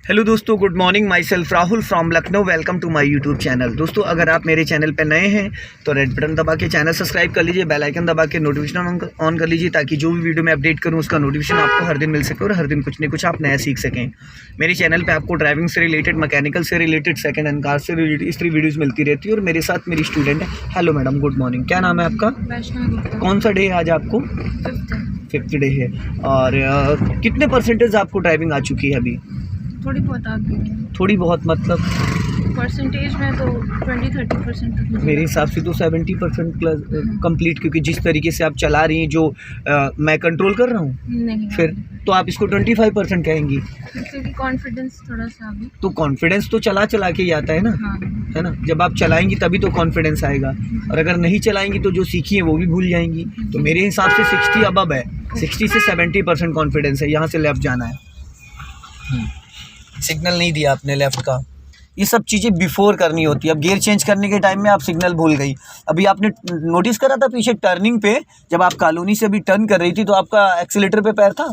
Hello दोस्तों, good morning. Myself Rahul from Lucknow. Welcome to my YouTube channel. दोस्तों, अगर आप मेरे चैनल पर नए हैं तो रेड बटन दबा के चैनल सब्सक्राइब कर लीजिए, बेल आइकन दबा के नोटिफिकेशन ऑन कर लीजिए, ताकि जो भी वीडियो मैं अपडेट करूं उसका नोटिफिकेशन आपको हर दिन मिल सके और हर दिन कुछ न कुछ आप नया सीख सकें। मेरे चैनल पर आपको ड्राइविंग से रिलेटेड, मैकेनिकल से रिलेटेड, सेकंड हैंड कार से रिलेटेड इस तरह वीडियोज़ मिलती रहती है। और मेरे साथ मेरी स्टूडेंट है। Hello madam, good morning. क्या नाम है आपका? कौन सा डे है आज आपको? फिफ्थ डे है। और कितने परसेंटेज आपको ड्राइविंग आ चुकी है अभी? थोड़ी बहुत आ गई है। थोड़ी बहुत मतलब परसेंटेज में तो 20-30% मेरे हिसाब से तो 70% प्लस कंप्लीट, क्योंकि जिस तरीके से आप चला रही हैं जो मैं कंट्रोल कर रहा हूँ। नहीं फिर तो आप इसको 25% कहेंगी, क्योंकि कॉन्फिडेंस थोड़ा सा अभी। तो कॉन्फिडेंस तो चला के ही आता है ना। हाँ। है ना। जब आप चलाएंगी तभी तो कॉन्फिडेंस आएगा, और अगर नहीं चलाएंगी तो जो सीखी है वो भी भूल जाएंगी। तो मेरे हिसाब से 60 अबव है, 60 से 70% कॉन्फिडेंस है। यहाँ से लेफ्ट जाना है। सिग्नल नहीं दिया आपने लेफ़्ट का। ये सब चीज़ें बिफोर करनी होती है। अब गियर चेंज करने के टाइम में आप सिग्नल भूल गई। अभी आपने नोटिस करा था पीछे टर्निंग पे, जब आप कॉलोनी से भी टर्न कर रही थी तो आपका एक्सीलेटर पे पैर था?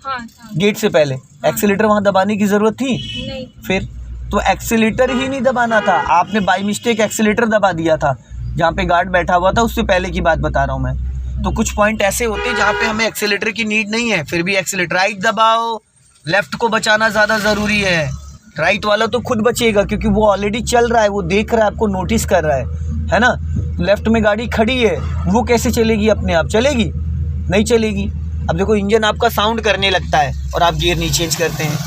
हाँ था। गेट से पहले एक्सीलेटर वहाँ दबाने की ज़रूरत थी? नहीं। फिर तो एक्सीलेटर ही नहीं दबाना था, आपने बाई मिस्टेक एक्सीलेटर दबा दिया था। जहाँ पे गार्ड बैठा हुआ था उससे पहले की बात बता रहा हूँ मैं। तो कुछ पॉइंट ऐसे होते हैं जहाँ पे हमें एक्सीलेटर की नीड नहीं है, फिर भी एक्सीलेटर। राइट दबाओ, लेफ़्ट को बचाना ज़्यादा ज़रूरी है। राइट वाला तो खुद बचेगा क्योंकि वो ऑलरेडी चल रहा है, वो देख रहा है, आपको नोटिस कर रहा है ना। लेफ़्ट में गाड़ी खड़ी है, वो कैसे चलेगी? अपने आप चलेगी? नहीं चलेगी। अब देखो, इंजन आपका साउंड करने लगता है और आप गियर नहीं चेंज करते हैं।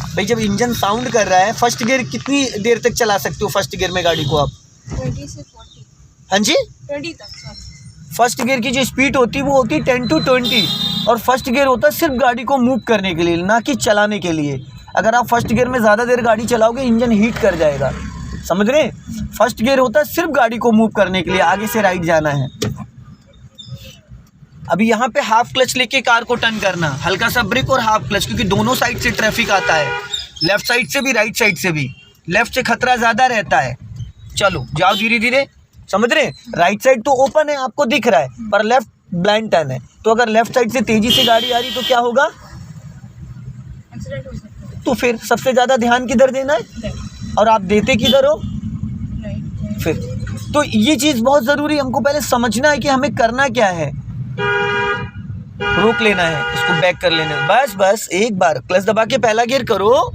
भाई, जब इंजन साउंड कर रहा है, फर्स्ट गियर कितनी देर तक चला सकते हो? फर्स्ट गियर में गाड़ी को आप 20 से 40। हाँ जी, 20 तक। सॉरी, फर्स्ट गियर की जो स्पीड होती है वो होती है 10 to 20। और फर्स्ट गियर होता है सिर्फ गाड़ी को मूव करने के लिए, ना कि चलाने के लिए। अगर आप फर्स्ट गियर में ज़्यादा देर गाड़ी चलाओगे इंजन हीट कर जाएगा, समझ रहे? फर्स्ट गियर होता है सिर्फ गाड़ी को मूव करने के लिए, आगे से राइट जाना है। अभी यहाँ पे हाफ क्लच लेके कार को टर्न करना, हल्का सा ब्रेक और हाफ क्लच, क्योंकि दोनों साइड से ट्रैफिक आता है, लेफ्ट साइड से भी राइट साइड से भी। लेफ्ट से खतरा ज़्यादा रहता है। चलो जाओ धीरे धीरे, समझ रहे? राइट साइड तो ओपन है, आपको दिख रहा है, पर लेफ्ट ब्लाइंड टर्न है। तो अगर लेफ्ट साइड से तेजी से गाड़ी आ रही तो क्या होगा? एक्सीडेंट हो सकता है। तो फिर सबसे ज़्यादा ध्यान किधर देना है? और आप देते किधर हो? राइट। फिर तो ये चीज़ बहुत ज़रूरी है, हमको पहले समझना है कि हमें करना क्या है। रोक लेना है, इसको बैक कर लेना है, बस एक बार क्लच दबा के पहला गियर करो।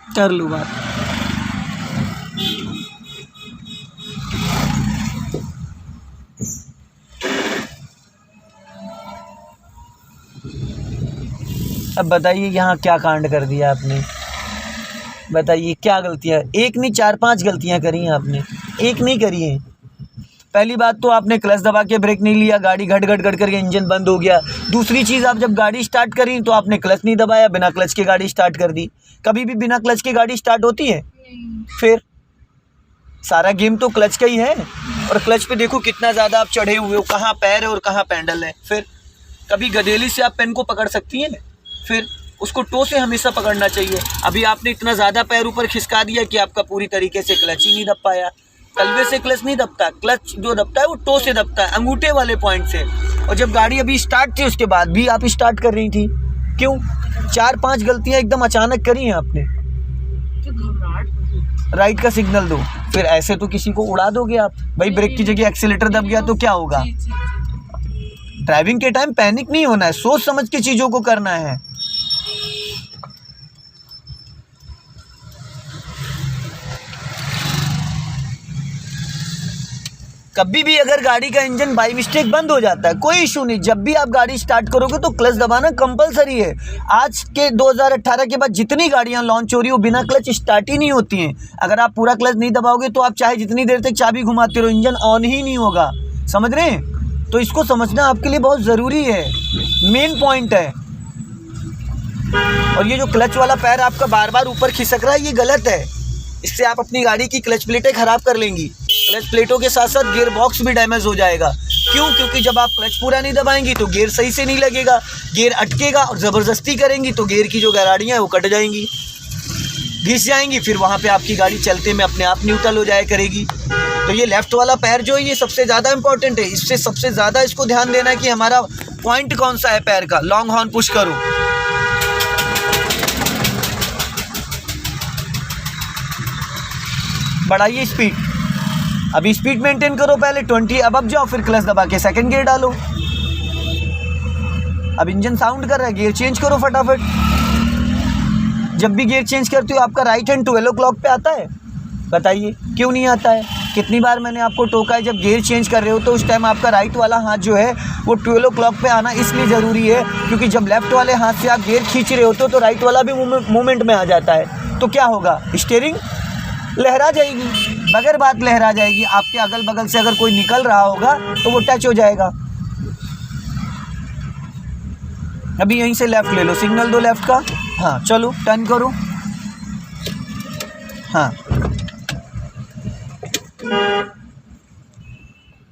कर लो बात। अब बताइए यहाँ क्या कांड कर दिया आपने? बताइए क्या गलतियाँ? एक नहीं 4-5 गलतियाँ करी हैं आपने, एक नहीं करी हैं। पहली बात तो आपने क्लच दबा के ब्रेक नहीं लिया, गाड़ी घट करके इंजन बंद हो गया। दूसरी चीज़, आप जब गाड़ी स्टार्ट करी तो आपने क्लच नहीं दबाया, बिना क्लच के गाड़ी स्टार्ट कर दी। कभी भी बिना क्लच के गाड़ी स्टार्ट होती है? फिर सारा गेम तो क्लच का ही है। और क्लच पे देखो कितना ज़्यादा आप चढ़े हुए हो, कहाँ पैर है और कहाँ पैडल है। फिर कभी गदेली से आप पेन को पकड़ सकती हैं, फिर उसको टो से हमेशा पकड़ना चाहिए। अभी आपने इतना ज़्यादा पैर ऊपर खिसका दिया कि आपका पूरी तरीके से क्लच ही नहीं दब पाया। तलवे से क्लच नहीं दबता, क्लच जो दबता है वो टो से दबता है, अंगूठे वाले पॉइंट से। और जब गाड़ी अभी स्टार्ट थी उसके बाद भी आप स्टार्ट कर रही थी, क्यों? 4-5 गलतियाँ एकदम अचानक करी हैं आपने। राइट का सिग्नल दो, फिर ऐसे तो किसी को उड़ा दोगे आप। भाई, ब्रेक की जगह एक्सीलेटर दब गया तो क्या होगा? ड्राइविंग के टाइम पैनिक नहीं होना है, सोच समझ के चीज़ों को करना है। कभी भी अगर गाड़ी का इंजन बाई मिस्टेक बंद हो जाता है, कोई इशू नहीं। जब भी आप गाड़ी स्टार्ट करोगे तो क्लच दबाना कंपलसरी है। आज के 2018 के बाद जितनी गाड़ियां लॉन्च हो रही हो, बिना क्लच स्टार्ट ही नहीं होती हैं। अगर आप पूरा क्लच नहीं दबाओगे तो आप चाहे जितनी देर तक चाबी घुमाते रहो, इंजन ऑन ही नहीं होगा, समझ रहे हैं? तो इसको समझना आपके लिए बहुत ज़रूरी है, मेन पॉइंट है। और ये जो क्लच वाला पैर आपका बार बार ऊपर खिसक रहा है, ये गलत है। इससे आप अपनी गाड़ी की क्लच प्लेटें ख़राब कर लेंगी। क्लच प्लेटों के साथ साथ गियर बॉक्स भी डैमेज हो जाएगा। क्यों? क्योंकि जब आप क्लच पूरा नहीं दबाएंगी तो गियर सही से नहीं लगेगा, गियर अटकेगा, और ज़बरदस्ती करेंगी तो गियर की जो गराड़ियाँ हैं वो कट जाएंगी, घिस जाएंगी। फिर वहाँ पे आपकी गाड़ी चलते में अपने आप न्यूट्रल हो जाया करेगी। तो ये लेफ़्ट वाला पैर जो है ये सबसे ज़्यादा इंपॉर्टेंट है। इससे सबसे ज़्यादा इसको ध्यान देना है कि हमारा पॉइंट कौन सा है पैर का। लॉन्ग हॉर्न पुश करो, बढ़ाइए स्पीड। अभी स्पीड मेंटेन करो, पहले 20 अब जाओ, फिर क्लच दबा के सेकंड गियर डालो। अब इंजन साउंड कर रहा है, गियर चेंज करो फटाफट। जब भी गियर चेंज करते हो आपका राइट हैंड 12 o'clock पे आता है? बताइए क्यों नहीं आता है? कितनी बार मैंने आपको टोका है, जब गियर चेंज कर रहे हो तो उस टाइम आपका राइट वाला हाथ जो है वो 12 o'clock पे आना इसलिए ज़रूरी है क्योंकि जब लेफ़्ट वाले हाथ से आप गियर खींच रहे होते हो तो राइट वाला भी मूवमेंट में आ जाता है। तो क्या होगा, स्टीयरिंग लहरा जाएगी, बगैर बात लहरा जाएगी। आपके अगल बगल से अगर कोई निकल रहा होगा तो वो टच हो जाएगा। अभी यहीं से लेफ़्ट ले लो, सिग्नल दो लेफ़्ट का। हाँ चलो टर्न करो। हाँ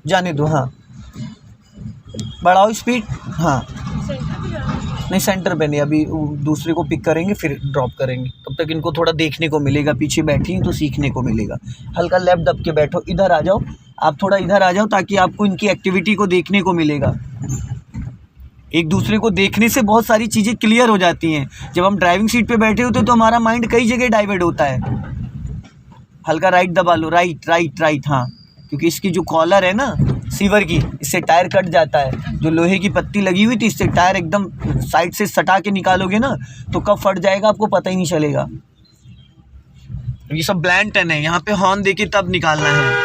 जाने दो। हाँ बढ़ाओ स्पीड। हाँ सेंटर पे जाना है। नहीं सेंटर पे नहीं, अभी दूसरे को पिक करेंगे फिर ड्रॉप करेंगे। तब तक इनको थोड़ा देखने को मिलेगा, पीछे बैठी हैं तो सीखने को मिलेगा। हल्का लेफ्ट दब के बैठो, इधर आ जाओ आप, थोड़ा इधर आ जाओ ताकि आपको इनकी एक्टिविटी को देखने को मिलेगा। एक दूसरे को देखने से बहुत सारी चीज़ें क्लियर हो जाती हैं। जब हम ड्राइविंग सीट पे बैठे होते तो हमारा माइंड कई जगह डाइवर्ट होता है। हल्का राइट दबा लो, राइट राइट राइट। हाँ क्योंकि इसकी जो कॉलर है ना सीवर की, इससे टायर कट जाता है। जो लोहे की पत्ती लगी हुई थी इससे टायर एकदम साइड से सटा के निकालोगे ना तो कब फट जाएगा आपको पता ही नहीं चलेगा। ये सब ब्लैंड टन है, यहाँ पे हॉर्न देके तब निकालना है।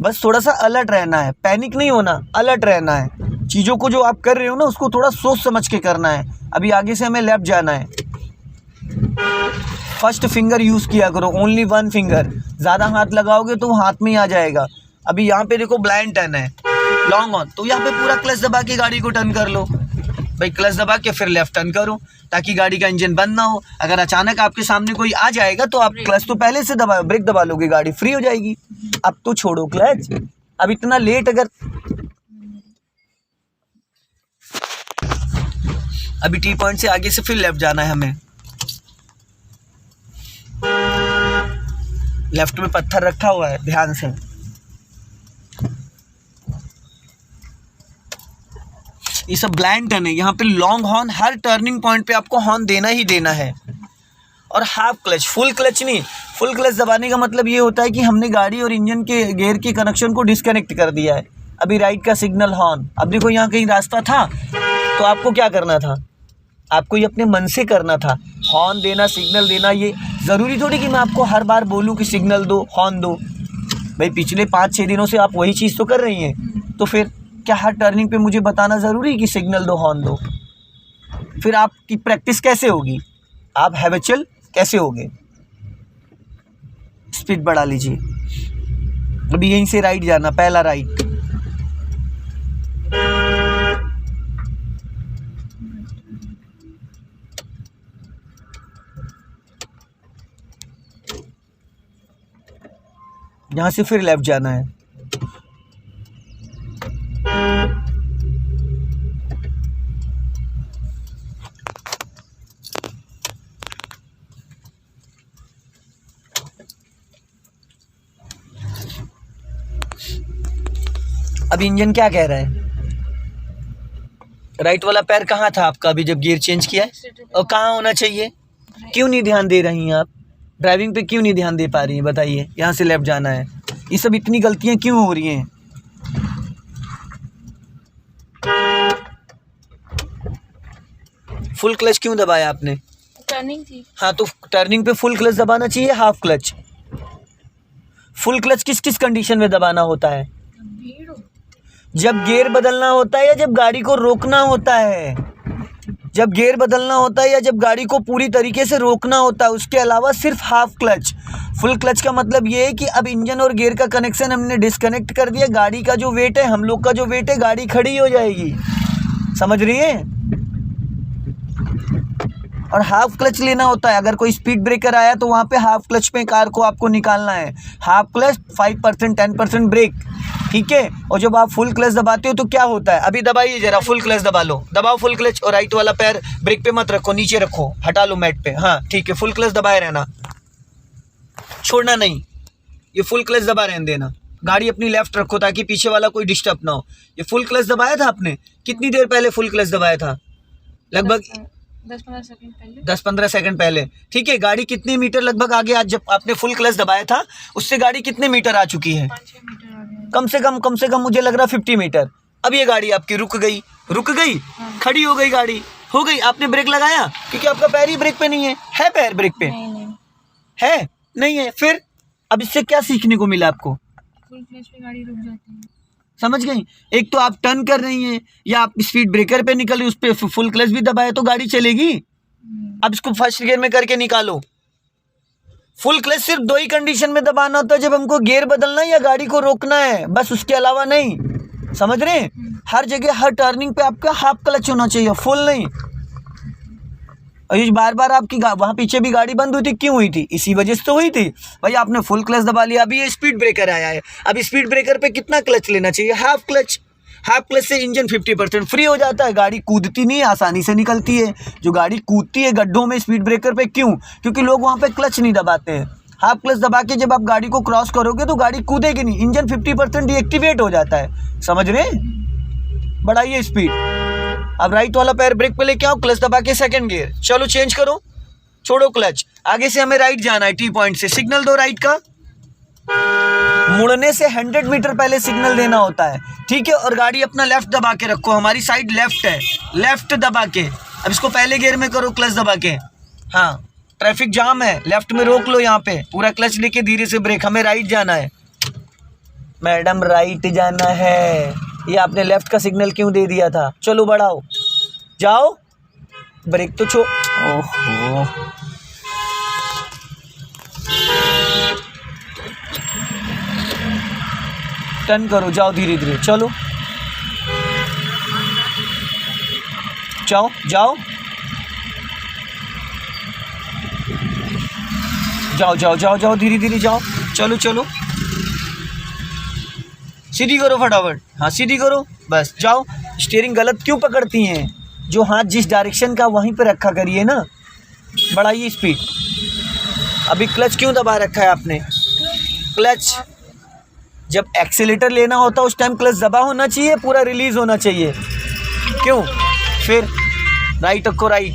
बस थोड़ा सा अलर्ट रहना है, पैनिक नहीं होना, अलर्ट रहना है। चीज़ों को जो आप कर रहे हो ना उसको थोड़ा सोच समझ के करना है। अभी आगे से हमें लेफ्ट जाना है। फर्स्ट फिंगर यूज़ किया करो, ओनली वन फिंगर। ज़्यादा हाथ लगाओगे तो हाथ में ही आ जाएगा। अभी यहाँ पे देखो ब्लाइंड टर्न है, लॉन्ग ऑन, तो यहाँ पे पूरा क्लच दबा के गाड़ी को टर्न कर लो भाई। क्लच दबा के फिर लेफ्ट टर्न करो ताकि गाड़ी का इंजन बंद ना हो। अगर अचानक आपके सामने कोई आ जाएगा तो आप क्लच तो पहले से दबाओ, ब्रेक दबा लोगे, गाड़ी फ्री हो जाएगी। अब तो छोड़ो क्लच। अब इतना लेट अगर अभी टी पॉइंट से आगे से फिर लेफ्ट जाना है हमें। लेफ्ट में पत्थर रखा हुआ है, ध्यान से। ये सब ब्लाइंड टर्न है, यहाँ पे लॉन्ग हॉर्न, हर टर्निंग पॉइंट पे आपको हॉर्न देना ही देना है। और हाफ क्लच, फुल क्लच नहीं। फुल क्लच दबाने का मतलब ये होता है कि हमने गाड़ी और इंजन के गियर के कनेक्शन को डिस्कनेक्ट कर दिया है। अभी राइट का सिग्नल हॉर्न। अब देखो यहाँ कहीं रास्ता था तो आपको क्या करना था, आपको ये अपने मन से करना था। हॉर्न देना, सिग्नल देना, ये ज़रूरी थोड़ी कि मैं आपको हर बार बोलूँ कि सिग्नल दो, हॉर्न दो। भाई पिछले 5-6 दिनों से आप वही चीज़ तो कर रही हैं, तो फिर क्या हर टर्निंग पे मुझे बताना ज़रूरी है कि सिग्नल दो, हॉर्न दो? फिर आपकी प्रैक्टिस कैसे होगी, आप हैबिचुअल कैसे होगे? स्पीड बढ़ा लीजिए। अभी यहीं से राइट जाना, पहला राइट। यहाँ से फिर लेफ्ट जाना है। अब इंजन क्या कह रहा है? राइट वाला पैर कहाँ था आपका अभी जब गियर चेंज किया है? और कहाँ होना चाहिए? क्यों नहीं ध्यान दे रही हैं आप? ड्राइविंग पे क्यों नहीं ध्यान दे पा रही हैं बताइए? यहाँ से लेफ्ट जाना है। ये सब इतनी गलतियाँ क्यों हो रही हैं? फुल क्लच क्यों दबाया आपने? टर्निंग थी। हाँ तो टर्निंग पे फुल क्लच दबाना चाहिए, हाफ क्लच? फुल क्लच किस किस कंडीशन में दबाना होता है? भीड़ हो। जब गियर बदलना होता है या जब गाड़ी को रोकना होता है? जब गियर बदलना होता है या जब गाड़ी को पूरी तरीके से रोकना होता है। उसके अलावा सिर्फ हाफ क्लच। फुल क्लच का मतलब ये है कि अब इंजन और गियर का कनेक्शन हमने डिस्कनेक्ट कर दिया। गाड़ी का जो वेट है, हम लोग का जो वेट है, गाड़ी खड़ी हो जाएगी। समझ रही हैं? और हाफ क्लच लेना होता है। अगर कोई स्पीड ब्रेकर आया तो वहाँ पे हाफ क्लच पे कार को आपको निकालना है। हाफ क्लच 5% 10% ब्रेक, ठीक है। और जब आप फुल क्लच दबाते हो तो क्या होता है? अभी दबाइए जरा, फुल क्लच दबा लो, दबाओ फुल क्लच। और राइट वाला पैर ब्रेक पे मत रखो, नीचे रखो, हटा लो मैट पे। हाँ ठीक है, फुल क्लच दबाए रहना, छोड़ना नहीं। ये फुल क्लच दबा रहने देना। गाड़ी अपनी लेफ्ट रखो ताकि पीछे वाला कोई डिस्टर्ब ना हो। ये फुल क्लच दबाया था आपने? कितनी देर पहले फुल क्लच दबाया था? लगभग 10-15 सेकंड पहले। 10-15 सेकंड पहले, ठीक है। गाड़ी कितने मीटर लगभग आगे, आज जब आपने फुल क्लच दबाया था उससे गाड़ी कितने मीटर आ चुकी है? 5-6 मीटर आ गया। कम से कम मुझे लग रहा 50 मीटर। अब ये गाड़ी आपकी रुक गई, हाँ। खड़ी हो गई गाड़ी, हो गई। आपने ब्रेक लगाया क्योंकि आपका पैर ही ब्रेक पे नहीं है पैर ब्रेक पे नहीं है नहीं है। फिर अब इससे क्या सीखने को मिला आपको? फुल क्लच पे गाड़ी रुक जाती है। समझ गई? एक तो आप टर्न कर रही हैं या आप स्पीड ब्रेकर पे निकल रही, उस पर फुल क्लच भी दबाए तो गाड़ी चलेगी। अब इसको फर्स्ट गियर में करके निकालो। फुल क्लच सिर्फ 2 ही कंडीशन में दबाना होता है, जब हमको गियर बदलना है या गाड़ी को रोकना है, बस उसके अलावा नहीं। समझ रहे हैं? हर जगह हर टर्निंग पे आपका हाफ क्लच होना चाहिए, फुल नहीं। और ये बार बार आपकी वहाँ पीछे भी गाड़ी बंद हुई थी, क्यों हुई थी? इसी वजह से तो हुई थी भाई। आपने फुल क्लच दबा लिया, अभी ये स्पीड ब्रेकर आया है। अब स्पीड ब्रेकर पे कितना क्लच लेना चाहिए? Half clutch. हाफ क्लच से इंजन 50% फ्री हो जाता है, गाड़ी कूदती नहीं, आसानी से निकलती है। जो गाड़ी कूदती है गड्ढों में स्पीड ब्रेकर पे, क्यों? क्योंकि लोग वहाँ पे क्लच नहीं दबाते हैं। हाफ क्लच दबा के जब आप गाड़ी को क्रॉस करोगे तो गाड़ी कूदेगी नहीं, इंजन 50% डीएक्टिवेट हो जाता है। समझ रहे हैं? बढ़ाइए स्पीड। अब राइट वाला पैर ब्रेक पे लेके आओ, क्लच दबा के सेकंड गियर। चलो चेंज करो, छोड़ो क्लच। आगे से हमें राइट जाना है, टी पॉइंट से सिग्नल दो राइट का। मुड़ने से 100 मीटर पहले सिग्नल देना होता है, ठीक है। और गाड़ी अपना लेफ्ट दबा के रखो, हमारी साइड लेफ्ट है, लेफ्ट दबा के। अब इसको पहले गियर में करो क्लच दबा के। हाँ, ट्रैफिक जाम है, लेफ्ट में रोक लो, यहाँ पे पूरा क्लच लेके धीरे से ब्रेक। हमें राइट जाना है मैडम, राइट जाना है। ये आपने लेफ्ट का सिग्नल क्यों दे दिया था? चलो बढ़ाओ, जाओ, ब्रेक तो छो। ओहो, टर्न करो, जाओ धीरे धीरे, चलो जाओ जाओ जाओ जाओ जाओ जाओ, धीरे धीरे जाओ, चलो चलो, सीधी करो फटाफट। हाँ सीधी करो, बस जाओ। स्टीयरिंग गलत क्यों पकड़ती हैं? जो हाथ जिस डायरेक्शन का वहीं पे रखा करिए ना। बढ़ाइए स्पीड। अभी क्लच क्यों दबा रखा है आपने? क्लच जब एक्सीलेटर लेना होता है उस टाइम क्लच दबा होना चाहिए, पूरा रिलीज होना चाहिए। क्यों? फिर राइट रखो, राइट,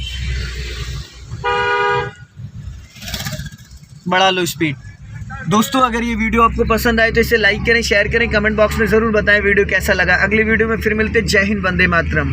बढ़ा लो स्पीड। दोस्तों अगर ये वीडियो आपको पसंद आए तो इसे लाइक करें, शेयर करें, कमेंट बॉक्स में ज़रूर बताएं वीडियो कैसा लगा। अगली वीडियो में फिर मिलते हैं। जय हिंद, वंदे मातरम।